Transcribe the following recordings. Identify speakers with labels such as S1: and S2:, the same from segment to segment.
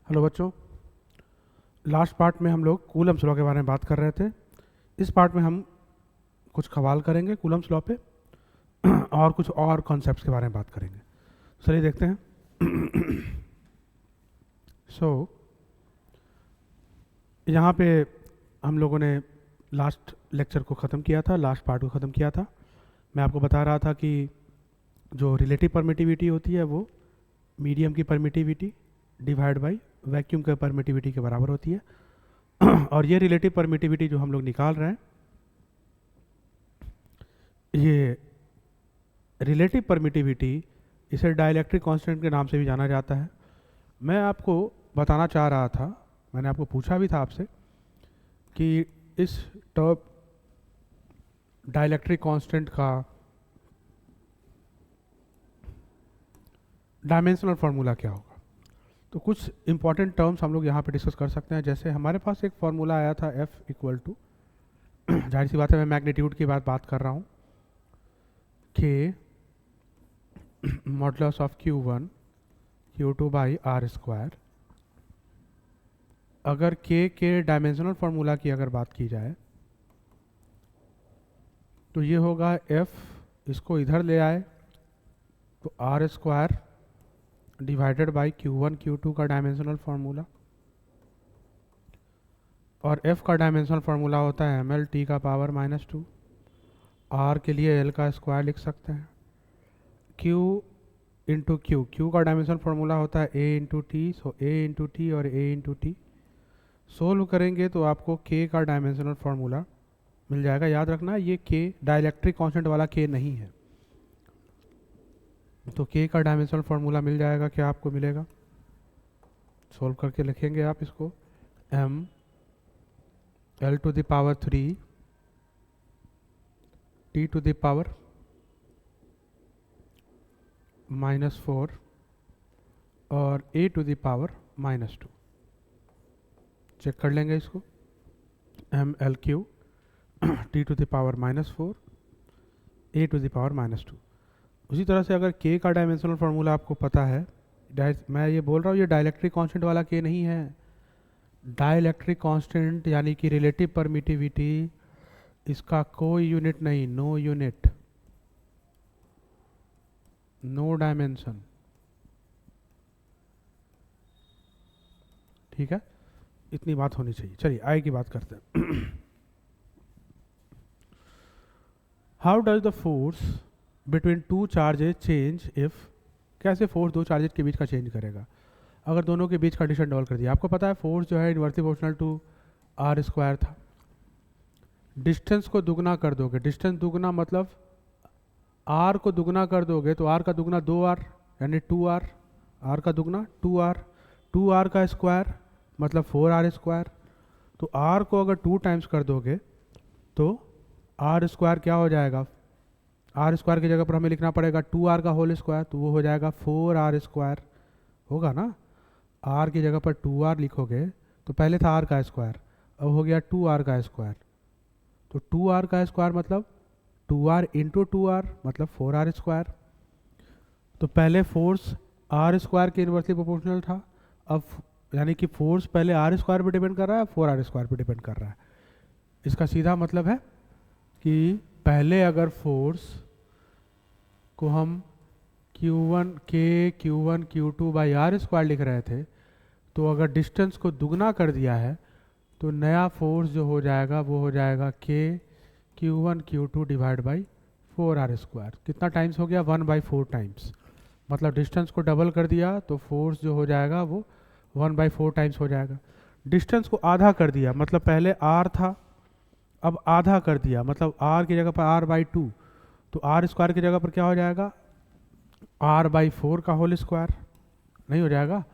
S1: Hello बच्चों। Last part में हम लोग कूलम्स लॉ के बारे में बात कर रहे थे। इस पार्ट में हम कुछ सवाल करेंगे कूलम्स लॉ पे और कुछ और कॉन्सेप्ट्स के बारे में बात करेंगे। चलिए देखते हैं। यहाँ पे हम लोगों ने लास्ट लेक्चर को ख़त्म किया था, लास्ट पार्ट को ख़त्म किया था। मैं आपको बता रहा था कि जो रिलेटिव परमिटिविटी होती है वो मीडियम की परमिटिविटी डिवाइड बाई वैक्यूम के परमिटिविटी के बराबर होती है। और ये रिलेटिव परमिटिविटी जो हम लोग निकाल रहे हैं, ये रिलेटिव परमिटिविटी इसे डाइलेक्ट्रिक कांस्टेंट के नाम से भी जाना जाता है। मैं आपको बताना चाह रहा था, मैंने आपको पूछा भी था आपसे कि इस टर्म डाइलेक्ट्रिक कांस्टेंट का डायमेंशनल फार्मूला क्या होगा। तो कुछ इंपॉर्टेंट टर्म्स हम लोग यहाँ पे डिस्कस कर सकते हैं। जैसे हमारे पास एक फार्मूला आया था F इक्वल टू, जाहिर सी बात है मैं मैग्नीट्यूड की बात कर रहा हूँ, K modulus of Q1 Q2 by r square. अगर K के डायमेंशनल फार्मूला की अगर बात की जाए तो ये होगा F, इसको इधर ले आए तो are square divided by Q1 Q2 का डायमेंशनल फार्मूला, और F का डायमेंशनल फार्मूला होता है ml t का पावर -2। R के लिए L का स्क्वायर लिख सकते हैं। Q इंटू Q का डायमेंशनल फार्मूला होता है A into T, so A into T और A इंटू टी। सोल्व करेंगे तो आपको K का डायमेंशनल फार्मूला मिल जाएगा। याद रखना ये K डाइलेक्ट्रिक कांस्टेंट वाला K नहीं है, तो K का डायमेंशनल फार्मूला मिल जाएगा। क्या आपको मिलेगा, सोल्व करके लिखेंगे आप इसको, m l to the power 3 t to the power -4 और a to the power -2। Check कर लेंगे इसको, m l cube t to the power -4 a to the power -2। उसी तरह से अगर k का डायमेंशनल फार्मूला आपको पता है, मैं ये बोल रहा हूँ ये डाइलेक्ट्रिक कांस्टेंट वाला k नहीं है। डाइलेक्ट्रिक कांस्टेंट यानी कि रिलेटिव परमिटिविटी, इसका कोई यूनिट नहीं, नो यूनिट, नो डायमेंशन। ठीक है, इतनी बात होनी चाहिए। चलिए आगे की बात करते हैं। How does the force between two charges change if, कैसे फोर्स दो चार्जेज के बीच का चेंज करेगा अगर दोनों के बीच कंडीशन डबल कर दिया। आपको पता है फोर्स जो है inversely proportional to r square था। डिस्टेंस को दुगना कर दोगे, डिस्टेंस दुगना मतलब आर को दुगना कर दोगे तो आर का दुगना 2r यानी 2r, आर का दुगना 2r, 2r का स्क्वायर मतलब 4r स्क्वायर। तो आर को अगर 2 टाइम्स कर दोगे तो आर स्क्वायर क्या हो जाएगा, आर स्क्वायर की जगह पर हमें लिखना पड़ेगा 2r का होल स्क्वायर, तो वो हो जाएगा 4r स्क्वायर होगा ना। आर की जगह पर 2r लिखोगे तो पहले था r का स्क्वायर, अब हो गया 2r का स्क्वायर, तो 2r का स्क्वायर मतलब 2r इंटू 2r मतलब 4r स्क्वायर। तो पहले फोर्स आर स्क्वायर के इनवर्सली प्रोपोर्शनल था, अब यानी कि फोर्स पहले आर स्क्वायर पर डिपेंड कर रहा है, 4r स्क्वायर पर डिपेंड कर रहा है। इसका सीधा मतलब है कि पहले अगर फोर्स को हम Q1 Q2 by r square लिख रहे थे, तो अगर डिस्टेंस को दुगना कर दिया है तो नया फोर्स जो हो जाएगा वो हो जाएगा Q1 Q2 divide by 4r square. कितना टाइम्स हो गया, 1/4 टाइम्स, मतलब डिस्टेंस को डबल कर दिया तो फोर्स जो हो जाएगा वो 1/4 टाइम्स हो जाएगा। डिस्टेंस को आधा कर दिया मतलब पहले r था, अब आधा कर दिया मतलब r की जगह पर r/2, तो आर स्क्वायर की जगह पर क्या हो जाएगा, r/4 का होल स्क्वायर नहीं हो जाएगा।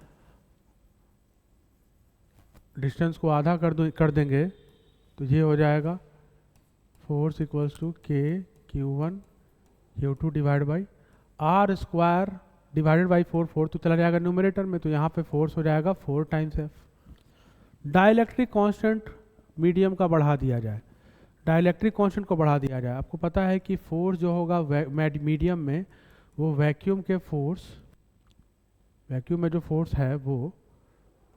S1: डिस्टेंस को आधा कर देंगे तो ये हो जाएगा force equals to Q1 Q2 divide by r square divided by 4, 4 तो चला जाएगा न्यूमरेटर में, तो यहाँ पे फोर्स हो जाएगा 4 times F। Dielectric constant medium का बढ़ा दिया जाए, डाइलेक्ट्रिक कांस्टेंट को बढ़ा दिया जाए। आपको पता है कि फोर्स जो होगा मीडियम में वो वैक्यूम के फोर्स, वैक्यूम में जो फोर्स है वो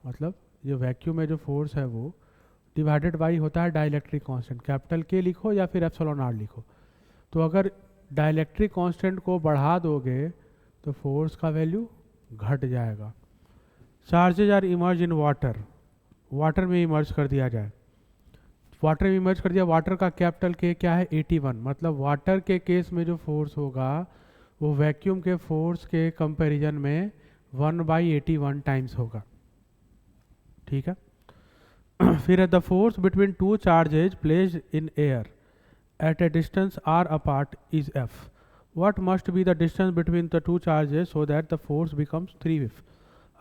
S1: मतलब ये वैक्यूम में जो फोर्स है वो डिवाइडेड बाई होता है डाइलेक्ट्रिक कांस्टेंट, कैपिटल के लिखो या फिर एप्सिलॉन आर लिखो। तो अगर डाइलेक्ट्रिक कांस्टेंट को बढ़ा दोगे तो फोर्स का वैल्यू घट जाएगा। Charges are immerse in water, water में इमर्ज कर दिया जाए, वाटर में इमर्ज कर दिया, वाटर का कैपिटल के क्या है 81, मतलब वाटर के केस में जो फोर्स होगा वो वैक्यूम के फोर्स के कंपैरिजन में 1/81 टाइम्स होगा। ठीक है। फिर है the force between two charges placed in air at A distance r apart is f, what must be the distance between the two charges so that the force becomes 3f।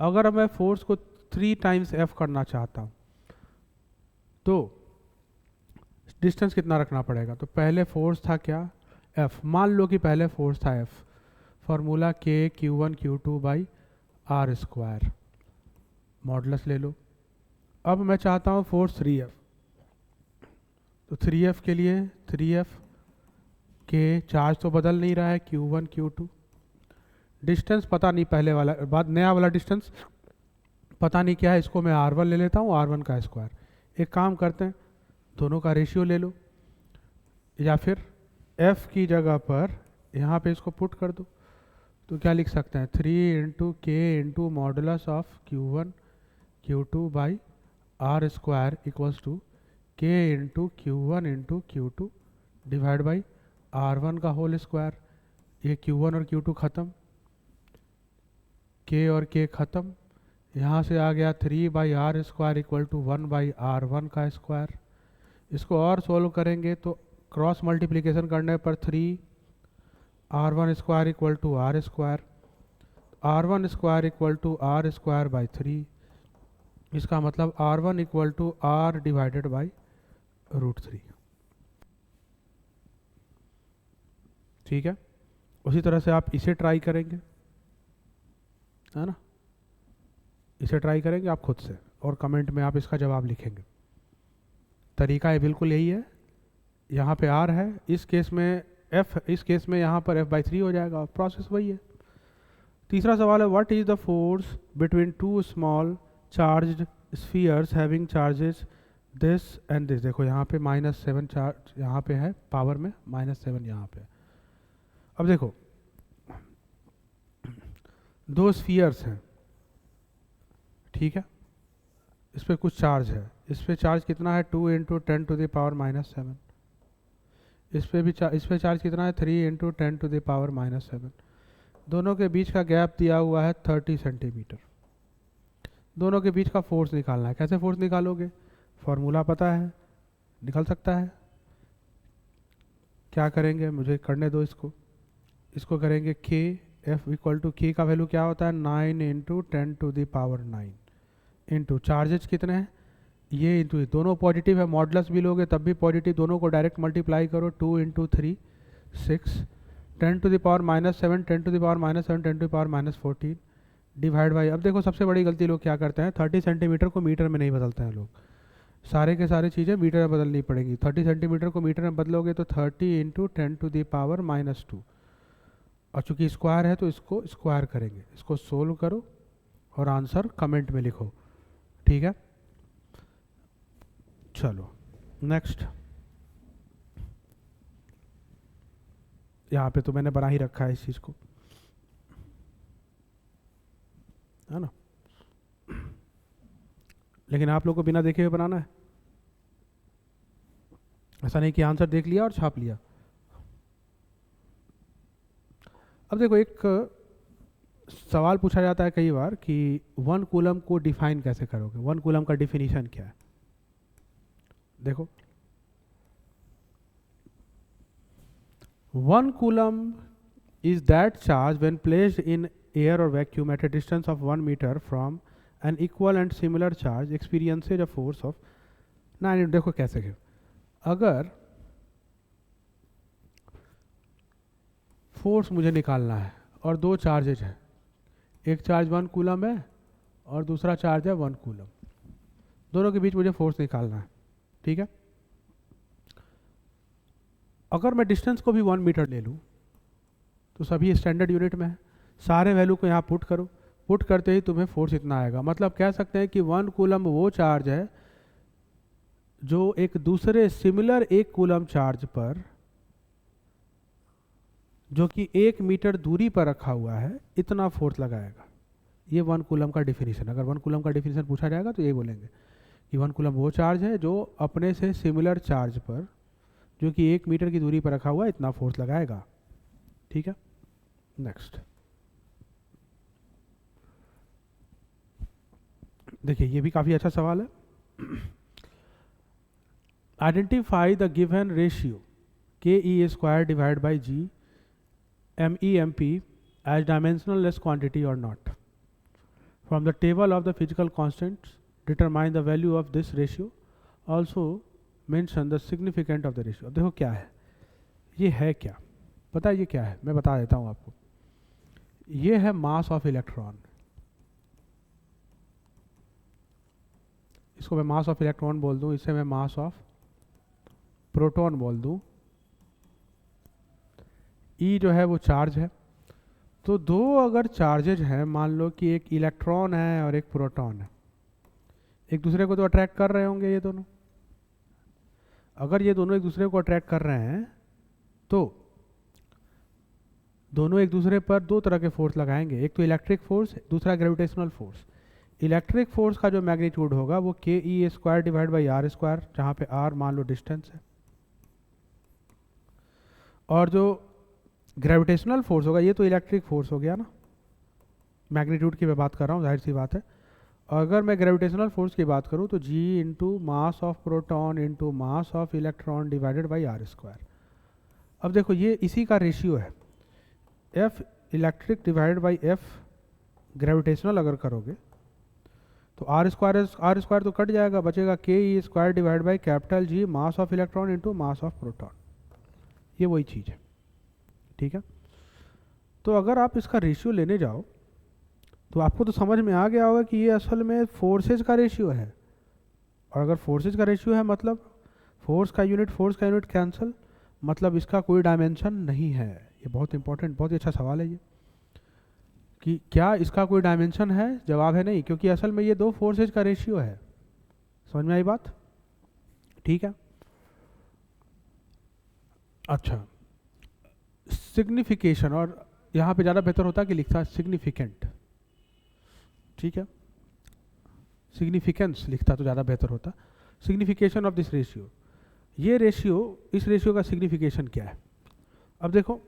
S1: अगर मैं force को 3 times f करना चाहता हूँ तो distance कितना रखना पड़ेगा? तो पहले फोर्स था क्या f, मान लो कि पहले फोर्स था f, formula k q1 q2 by r square, modulus ले लो। अब मैं चाहता हूँ फोर्स 3f, तो 3f के लिए 3f के चार्ज तो बदल नहीं रहा है q1 q2, डिस्टेंस पता नहीं, पहले वाला बाद नया वाला डिस्टेंस पता नहीं क्या है, इसको मैं r1 ले लेता हूँ, r1 का स्क्वायर। एक काम करते हैं, दोनों का रेशियो ले लो या फिर f की जगह पर यहाँ पे इसको पुट कर दो, तो क्या लिख सकते हैं 3 into k into modulus of q1 q2 by r square equals to k into q1 into q2 divide by r1 का होल स्क्वायर। ये q1 और q2 ख़त्म, k और k ख़त्म, यहाँ से आ गया 3/r square equal to 1/r1 का स्क्वायर। इसको और सोल्व करेंगे तो क्रॉस मल्टीप्लिकेशन करने पर 3r1 square equal to r square, r1 square equal to r square by 3, इसका मतलब r1 equal to r divided by √3। ठीक है। उसी तरह से आप इसे ट्राई करेंगे, है ना, इसे ट्राई करेंगे आप खुद से और कमेंट में आप इसका जवाब लिखेंगे। तरीका ये बिल्कुल यही है, यहाँ पे r है, इस केस में f, इस केस में यहाँ पर f/3 हो जाएगा, प्रोसेस वही है। तीसरा सवाल है what is the force between two small charged spheres having charges this and this. देखो यहाँ पे -7 चार्ज यहाँ पे है, पावर में -7 यहाँ पे। अब देखो दो स्फीयर्स हैं, ठीक है, इस पर कुछ चार्ज है, इस पे चार्ज कितना है 2 इंटू 10 टू द पावर -7, इस पे भी इस पे चार्ज कितना है 3 इंटू 10 टू द पावर -7। दोनों के बीच का गैप दिया हुआ है 30 सेंटीमीटर। दोनों के बीच का फोर्स निकालना है। कैसे फोर्स निकालोगे? फॉर्मूला पता है, निकल सकता है। क्या करेंगे, मुझे करने दो इसको, इसको करेंगे k, f equal to k का वैल्यू क्या होता है 9 into 10 to the power 9 into charges कितने हैं ये इंटू, दोनों पॉजिटिव है, मॉडुलस भी लोगे तब भी पॉजिटिव, दोनों को डायरेक्ट मल्टीप्लाई करो, 2 into 3 6, 10 to the power -7, 10 to the power -7, 10 to the power -14 divide by. अब देखो सबसे बड़ी गलती लोग क्या करते हैं, 30 सेंटीमीटर को मीटर में नहीं बदलते हैं लोग, सारे के सारे चीज़ें मीटर में बदलनी पड़ेंगी। 30 सेंटीमीटर को मीटर में बदलोगे तो 30 इंटू 10 टू द पावर -2, और चूंकि स्क्वायर है तो इसको स्क्वायर करेंगे। इसको सोल्व करो और आंसर कमेंट में लिखो, ठीक है। चलो नेक्स्ट, यहाँ पे तो मैंने बना ही रखा है इस चीज़ को, है ना, लेकिन आप लोग को बिना देखे हुए बनाना है, ऐसा नहीं कि आंसर देख लिया और छाप लिया। अब देखो एक सवाल पूछा जाता है कई बार कि 1 कूलम को डिफाइन कैसे करोगे, 1 कूलम का डिफिनीशन क्या है। देखो 1 coulomb is that charge when placed in air or vacuum at a distance of 1 meter from an equal and similar charge experiences a force of 9। देखो कैसे है, अगर फोर्स मुझे निकालना है और दो चार्जेज हैं, एक चार्ज 1 कूलम है और दूसरा चार्ज है 1 कूलम, दोनों के बीच मुझे फोर्स निकालना है, ठीक है। अगर मैं डिस्टेंस को भी 1 मीटर ले लूँ तो सभी स्टैंडर्ड यूनिट में है, सारे वैल्यू को यहाँ पुट करो, पुट करते ही तुम्हें फोर्स इतना आएगा। मतलब कह सकते हैं कि 1 कूलम वो चार्ज है जो एक दूसरे सिमिलर 1 कूलम चार्ज पर, जो कि 1 मीटर दूरी पर रखा हुआ है, इतना फोर्स लगाएगा। ये 1 कूलम का डिफिनीशन। अगर 1 कूलम का डिफिनीशन पूछा जाएगा तो ये बोलेंगे कि 1 कूलम वो चार्ज है जो अपने से सिमिलर चार्ज पर, जो कि 1 मीटर की दूरी पर रखा हुआ है, इतना फोर्स लगाएगा। ठीक है, नेक्स्ट देखिए, ये भी काफ़ी अच्छा सवाल है। Identify the given ratio k e square divide by G m e m p as dimensional less quantity or not. From the table of the physical constants determine the value of this ratio, also mention the significant of the ratio. अब देखो क्या है, ये है क्या, पता है ये क्या है, मैं बता देता हूँ आपको। ये है मास ऑफ इलेक्ट्रॉन। इसको मैं मास ऑफ इलेक्ट्रॉन बोल दूं, इसे मैं मास ऑफ प्रोटॉन बोल दूं। ई जो है वो चार्ज है। तो दो अगर चार्जेज हैं, मान लो कि एक इलेक्ट्रॉन है और एक प्रोटॉन है, एक दूसरे को तो अट्रैक्ट कर रहे होंगे ये दोनों। अगर ये दोनों एक दूसरे को अट्रैक्ट कर रहे हैं तो दोनों एक दूसरे पर दो तरह के फोर्स लगाएंगे, एक तो इलेक्ट्रिक फोर्स, दूसरा ग्रेविटेशनल फोर्स। इलेक्ट्रिक फोर्स का जो मैग्नीट्यूड होगा वो k e square divide by r square, जहाँ पे आर मान लो डिस्टेंस है, और जो ग्रेविटेशनल फोर्स होगा, ये तो इलेक्ट्रिक फोर्स हो गया ना, मैग्नीट्यूड की मैं बात कर रहा हूँ, जाहिर सी बात है। और अगर मैं ग्रेविटेशनल फोर्स की बात करूँ तो G into mass of proton into mass of electron divided by r square. अब देखो ये इसी का रेशियो है, F electric divided by F gravitational अगर करोगे तो आर स्क्वायर तो कट जाएगा, बचेगा k e square divide by capital G mass of electron into mass of proton. ये वही चीज़ है, ठीक है। तो अगर आप इसका रेशियो लेने जाओ तो आपको तो समझ में आ गया होगा कि ये असल में फोर्सेज का रेशियो है। और अगर फोर्सेज का रेशियो है मतलब फोर्स का यूनिट कैंसिल, मतलब इसका कोई डायमेंशन नहीं है। ये बहुत इंपॉर्टेंट, बहुत ही अच्छा सवाल है ये, कि क्या इसका कोई डायमेंशन है। जवाब है नहीं, क्योंकि असल में ये दो फोर्सेज का रेशियो है। समझ में आई बात, ठीक है। अच्छा, सिग्निफिकेशन, और यहाँ पे ज़्यादा बेहतर होता कि लिखता सिग्निफिकेंट, ठीक है, सिग्निफिकेंस लिखता तो ज़्यादा बेहतर होता। सिग्निफिकेशन ऑफ दिस रेशियो, ये रेशियो, इस रेशियो का सिग्निफिकेशन क्या है। अब देखो,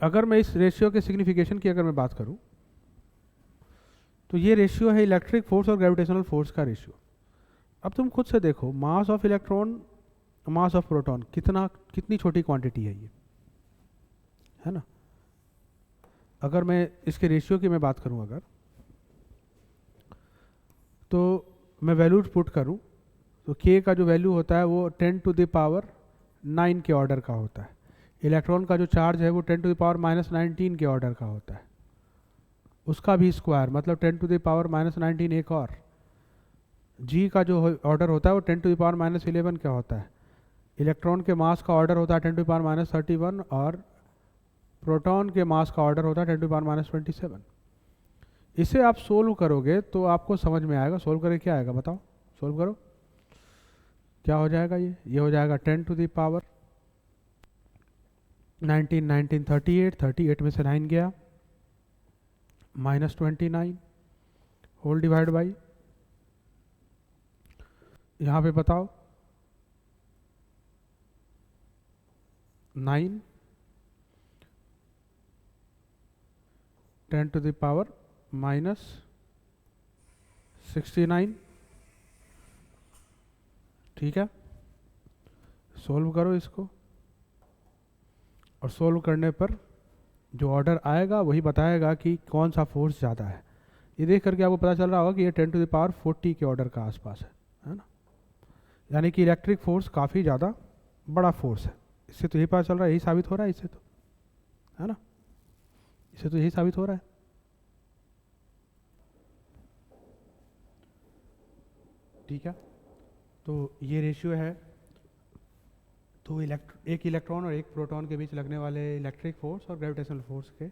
S1: अगर मैं इस रेशियो के सिग्निफिकेशन की अगर मैं बात करूं तो ये रेशियो है इलेक्ट्रिक फोर्स और ग्रेविटेशनल फोर्स का रेशियो। अब तुम खुद से देखो, मास of electron mass of proton, कितनी छोटी क्वांटिटी है ये, है ना। अगर मैं इसके रेशियो की मैं बात करूं अगर, तो मैं वैल्यूज पुट करूं तो k का जो वैल्यू होता है वो 10 टू द पावर 9 के ऑर्डर का होता है। इलेक्ट्रॉन का जो चार्ज है वो 10 टू द पावर -19 के ऑर्डर का होता है, उसका भी स्क्वायर, मतलब 10 टू द पावर -19 एक और। जी का जो ऑर्डर होता है वो 10 टू द पावर -11 का होता है। इलेक्ट्रॉन के मास का ऑर्डर होता है 10 टू द पावर -31, और प्रोटॉन के मास का ऑर्डर होता है 10 टू द पावर -27। इसे आप सोल्व करोगे तो आपको समझ में आएगा। सोल्व करके क्या आएगा बताओ, सोल्व करो, क्या हो जाएगा। ये हो जाएगा 10 टू द पावर 19 38 में से 9 गया, -29 होल डिवाइड बाई, यहाँ पे बताओ 9 10 टू द पावर -69, ठीक है। सोल्व करो इसको, और सोल्व करने पर जो ऑर्डर आएगा वही बताएगा कि कौन सा फोर्स ज़्यादा है। ये देख करके आपको पता चल रहा होगा कि ये 10 टू द पावर 40 के ऑर्डर का आसपास है ना। यानी कि इलेक्ट्रिक फोर्स काफ़ी ज़्यादा बड़ा फोर्स है। इससे तो यही पता चल रहा है, यही साबित हो रहा है इससे तो, है ना, इससे तो यही साबित हो रहा है। ठीक है, तो ये रेशियो है। तो एक इलेक्ट्रॉन और एक प्रोटॉन के बीच लगने वाले इलेक्ट्रिक फोर्स और ग्रेविटेशनल फोर्स के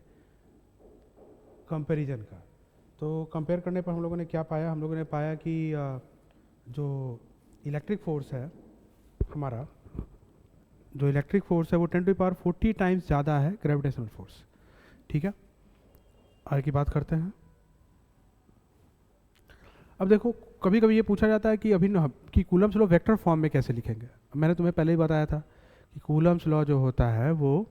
S1: कंपैरिजन का। तो कंपेयर करने पर हम लोगों ने क्या पाया, हम लोगों ने पाया कि जो इलेक्ट्रिक फोर्स है हमारा, जो इलेक्ट्रिक फोर्स है वो 10⁻40 टाइम्स ज़्यादा है ग्रेविटेशनल फोर्स। ठीक है, आगे की बात करते हैं। अब देखो, कभी कभी ये पूछा जाता है कि कि कूलम्स लॉ वेक्टर फॉर्म में कैसे लिखेंगे। मैंने तुम्हें पहले ही बताया था कि कूलम्स लॉ जो होता है वो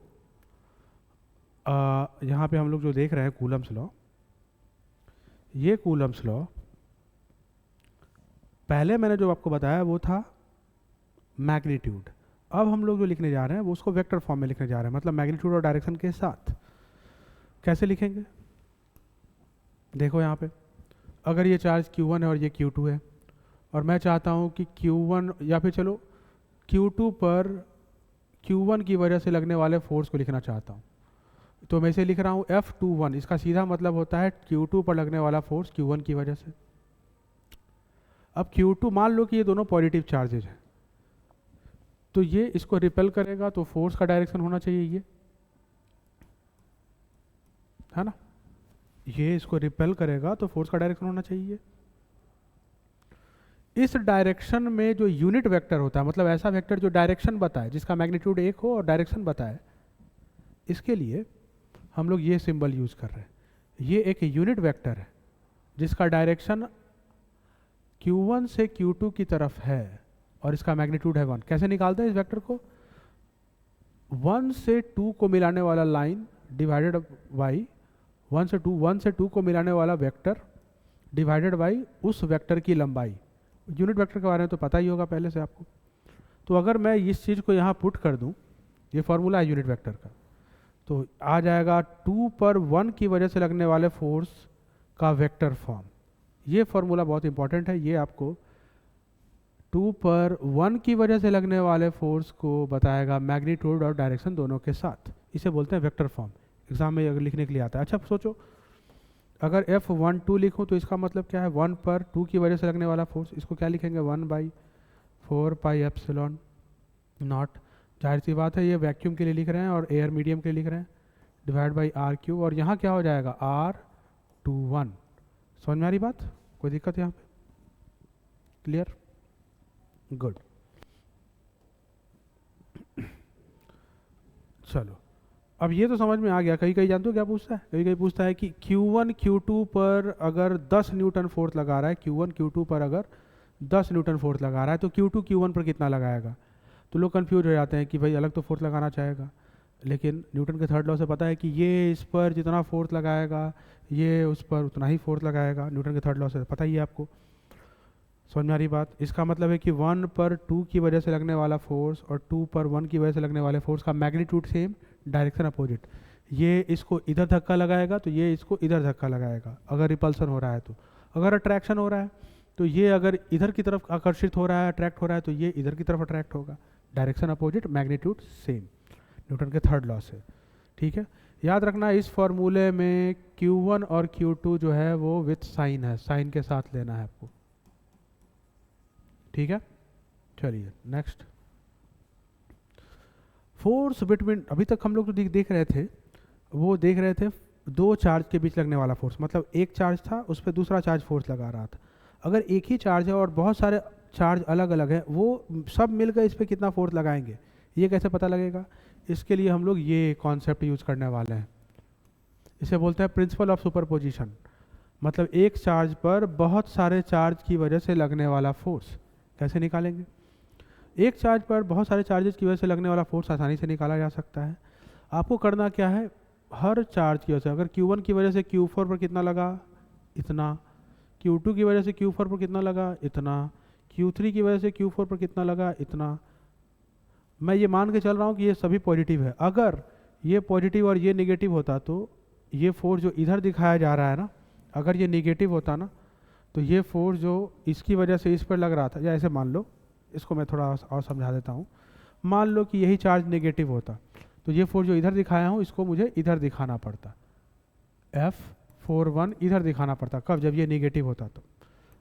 S1: यहाँ पे हम लोग जो देख रहे हैं कूलम्स लॉ, ये कूलम्स लॉ पहले मैंने जो आपको बताया वो था मैग्नीट्यूड। अब हम लोग जो लिखने जा रहे हैं वो उसको वेक्टर फॉर्म में लिखने जा रहे हैं, मतलब मैग्नीट्यूड और डायरेक्शन के साथ। कैसे लिखेंगे, देखो यहाँ पे अगर ये चार्ज Q1 है और ये Q2 है, और मैं चाहता हूँ कि Q1 या फिर चलो Q2 पर Q1 की वजह से लगने वाले फोर्स को लिखना चाहता हूँ, तो मैं इसे लिख रहा हूँ F21। इसका सीधा मतलब होता है Q2 पर लगने वाला फोर्स Q1 की वजह से। अब Q2 मान लो कि ये दोनों पॉजिटिव चार्जेज हैं, तो ये इसको रिपेल करेगा, तो फोर्स का डायरेक्शन होना चाहिए ये, है ना, ये इसको रिपेल करेगा तो फोर्स का डायरेक्शन होना चाहिए। इस डायरेक्शन में जो यूनिट वेक्टर होता है, मतलब ऐसा वेक्टर जो डायरेक्शन बताए, जिसका मैग्नीट्यूड 1 हो और डायरेक्शन बताए, इसके लिए हम लोग ये सिंबल यूज कर रहे हैं। ये एक यूनिट वेक्टर है जिसका डायरेक्शन Q1 से Q2 की तरफ है और इसका मैग्नीट्यूड है 1। कैसे निकालते हैं इस वेक्टर को, 1 से 2 को मिलाने वाला लाइन डिवाइडेड बाई 1 से 2 को मिलाने वाला वेक्टर डिवाइडेड बाई उस वेक्टर की लंबाई। यूनिट वेक्टर के बारे में तो पता ही होगा पहले से आपको। तो अगर मैं इस चीज़ को यहाँ पुट कर दूँ, ये फॉर्मूला है यूनिट वेक्टर का, तो आ जाएगा 2 पर 1 की वजह से लगने वाले फोर्स का वेक्टर फॉर्म। ये फॉर्मूला बहुत इंपॉर्टेंट है, ये आपको 2 पर 1 की वजह से लगने वाले फोर्स को बताएगा मैग्नीट्यूड और डायरेक्शन दोनों के साथ। इसे बोलते हैं वेक्टर फॉर्म, एग्जाम में अगर लिखने के लिए आता है। अच्छा सोचो, अगर F12 लिखूं तो इसका मतलब क्या है, 1 पर 2 की वजह से लगने वाला फोर्स, इसको क्या लिखेंगे 1/4πε0। जाहिर सी बात है ये वैक्यूम के लिए लिख रहे हैं और एयर मीडियम के लिए लिख रहे हैं, डिवाइड बाई R3, और यहाँ क्या हो जाएगा R21। समझ में आ रही बात, कोई दिक्कत यहाँ पे, क्लियर, गुड। चलो अब ये तो समझ में आ गया। कहीं कहीं जानते हो क्या पूछता है, कहीं कहीं पूछता है कि Q1 Q2 पर अगर 10 न्यूटन फोर्स लगा रहा है, Q1 Q2 पर अगर 10 न्यूटन फोर्स लगा रहा है तो Q2 Q1 पर कितना लगाएगा। तो लोग कंफ्यूज हो जाते हैं कि भाई अलग तो फोर्स लगाना चाहेगा, लेकिन न्यूटन के थर्ड लॉ से पता है कि ये इस पर जितना फोर्स लगाएगा ये उस पर उतना ही फोर्स लगाएगा। न्यूटन के थर्ड लॉ से पता ही है आपको, समझ में आ रही बात। इसका मतलब है कि 1 पर 2 की वजह से लगने वाला फोर्स और 2 पर 1 की वजह से लगने वाले फोर्स का मैग्नीट्यूड सेम, डायरेक्शन अपोजिट। ये इसको इधर धक्का लगाएगा तो ये इसको इधर धक्का लगाएगा अगर रिपल्सन हो रहा है तो। अगर अट्रैक्शन हो रहा है तो ये अगर इधर की तरफ आकर्षित हो रहा है, अट्रैक्ट हो रहा है, तो ये इधर की तरफ अट्रैक्ट होगा। Direction opposite, magnitude same, Newton के थर्ड लॉ से। ठीक है, याद रखना इस फॉर्मूले में Q1 और Q2 जो है वो विथ साइन है, साइन के साथ लेना है आपको। ठीक है, चलिए नेक्स्ट। फोर्स बिटवीन, अभी तक हम लोग जो देख रहे थे वो देख रहे थे दो चार्ज के बीच लगने वाला फोर्स, मतलब एक चार्ज था उस पर दूसरा चार्ज फोर्स लगा रहा था। अगर एक ही चार्ज है और बहुत सारे चार्ज अलग अलग हैं, वो सब मिलकर इस पर कितना फोर्स लगाएंगे, ये कैसे पता लगेगा। इसके लिए हम लोग ये कॉन्सेप्ट यूज करने वाले हैं, इसे बोलते हैं प्रिंसिपल ऑफ सुपरपोजिशन। मतलब एक चार्ज पर बहुत सारे चार्ज की वजह से लगने वाला फोर्स कैसे निकालेंगे। एक चार्ज पर बहुत सारे चार्जेस की वजह से लगने वाला फोर्स आसानी से निकाला जा सकता है। आपको करना क्या है, हर चार्ज की वजह से, अगर Q1 की वजह से Q4 पर कितना लगा इतना, Q2 की वजह से Q4 पर कितना लगा इतना, Q3 की वजह से Q4 पर कितना लगा इतना। मैं ये मान के चल रहा हूँ कि ये सभी पॉजिटिव है। अगर ये पॉजिटिव और ये निगेटिव होता तो ये फोर्स जो इधर दिखाया जा रहा है ना, अगर ये निगेटिव होता ना तो ये फोर्स जो इसकी वजह से इस पर लग रहा था, या ऐसे मान लो, इसको मैं थोड़ा और समझा देता हूँ। मान लो कि यही चार्ज नेगेटिव होता तो ये फोर्स जो इधर दिखाया हूँ इसको मुझे इधर दिखाना पड़ता, F41 इधर दिखाना पड़ता। कब, जब ये नेगेटिव होता तो।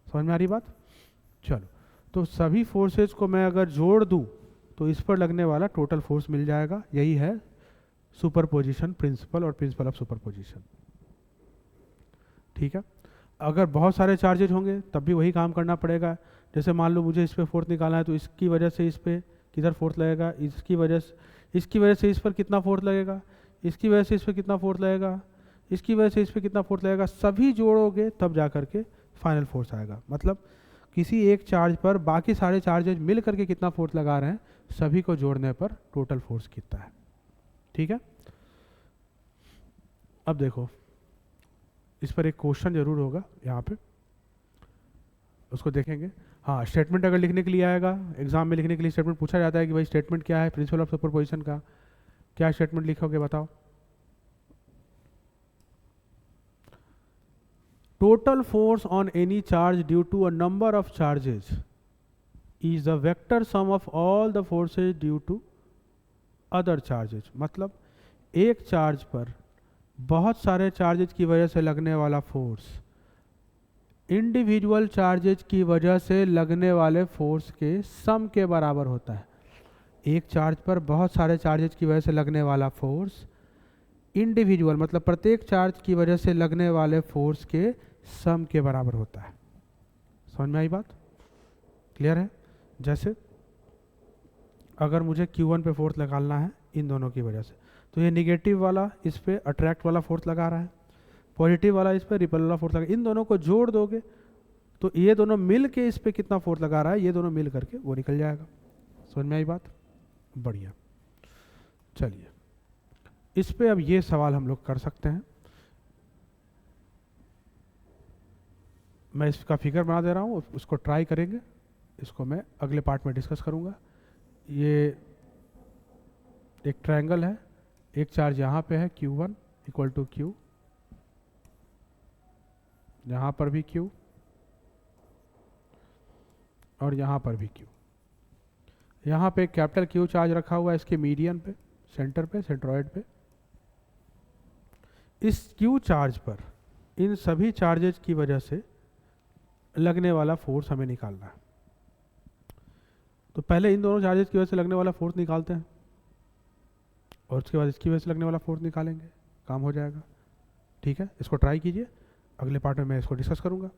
S1: समझ में आ रही बात। चलो, तो सभी फोर्सेस को मैं अगर जोड़ दूँ तो इस पर लगने वाला टोटल फोर्स मिल जाएगा। यही है सुपरपोजिशन प्रिंसिपल और प्रिंसिपल ऑफ सुपरपोजिशन। ठीक है। अगर बहुत सारे चार्जेज होंगे तब भी वही काम करना पड़ेगा। जैसे मान लो मुझे इस पे फोर्स निकालना है, तो इसकी वजह से इस पे किधर फोर्स लगेगा, इसकी वजह से इस पर कितना फोर्स लगेगा, इसकी वजह से इस पर कितना फोर्स लगेगा, इसकी वजह से इस पर कितना फोर्स लगेगा, सभी जोड़ोगे तब जा करके फाइनल फोर्स आएगा। मतलब किसी एक चार्ज पर बाकी सारे चार्जेज मिल करके कितना फोर्स लगा रहे हैं, सभी को जोड़ने पर टोटल फोर्स कितना है। ठीक है। अब देखो इस पर एक क्वेश्चन जरूर होगा यहाँ पे, उसको देखेंगे। हाँ, स्टेटमेंट अगर लिखने के लिए आएगा, एग्जाम में लिखने के लिए स्टेटमेंट पूछा जाता है कि भाई स्टेटमेंट क्या है प्रिंसिपल ऑफ सुपरपोजिशन का, क्या स्टेटमेंट लिखोगे बताओ। Total force on any charge due to a number of charges is the vector sum of all the forces due to other charges. मतलब एक चार्ज पर बहुत सारे चार्जेज की वजह से लगने वाला फोर्स इंडिविजुअल चार्जेज की वजह से लगने वाले फोर्स के सम के बराबर होता है। एक चार्ज पर बहुत सारे चार्जेज की वजह से लगने वाला फोर्स इंडिविजुअल मतलब प्रत्येक चार्ज की वजह से लगने वाले फोर्स के सम के बराबर होता है। समझ में आई बात? क्लियर है? जैसे अगर मुझे Q1 पे फोर्स निकालना है इन दोनों की वजह से, तो ये निगेटिव वाला इस पे अट्रैक्ट वाला फोर्स लगा रहा है, पॉजिटिव वाला इस पे रिपल वाला फोर्स लगा। इन दोनों को जोड़ दोगे तो ये दोनों मिल के इस पे कितना फोर्स लगा रहा है, ये दोनों मिल करके वो निकल जाएगा। समझ में आई बात? बढ़िया। चलिए इस पे अब ये सवाल हम लोग कर सकते हैं। मैं इसका फिगर बना दे रहा हूँ, उसको ट्राई करेंगे, इसको मैं अगले पार्ट में डिस्कस करूँगा। ये एक ट्रायंगल है, एक चार्ज यहाँ पे है Q1 इक्वल टू Q, यहाँ पर भी Q और यहाँ पर भी Q। यहाँ पे कैपिटल Q चार्ज रखा हुआ है इसके मीडियन पे, सेंटर पे, सेंट्रॉइड पे। इस Q चार्ज पर इन सभी चार्जेज की वजह से लगने वाला फोर्स हमें निकालना है। तो पहले इन दोनों चार्जेस की वजह से लगने वाला फोर्स निकालते हैं और उसके बाद इसकी वजह से लगने वाला फोर्स निकालेंगे, काम हो जाएगा। ठीक है, इसको ट्राई कीजिए, अगले पार्ट में मैं इसको डिस्कस करूँगा।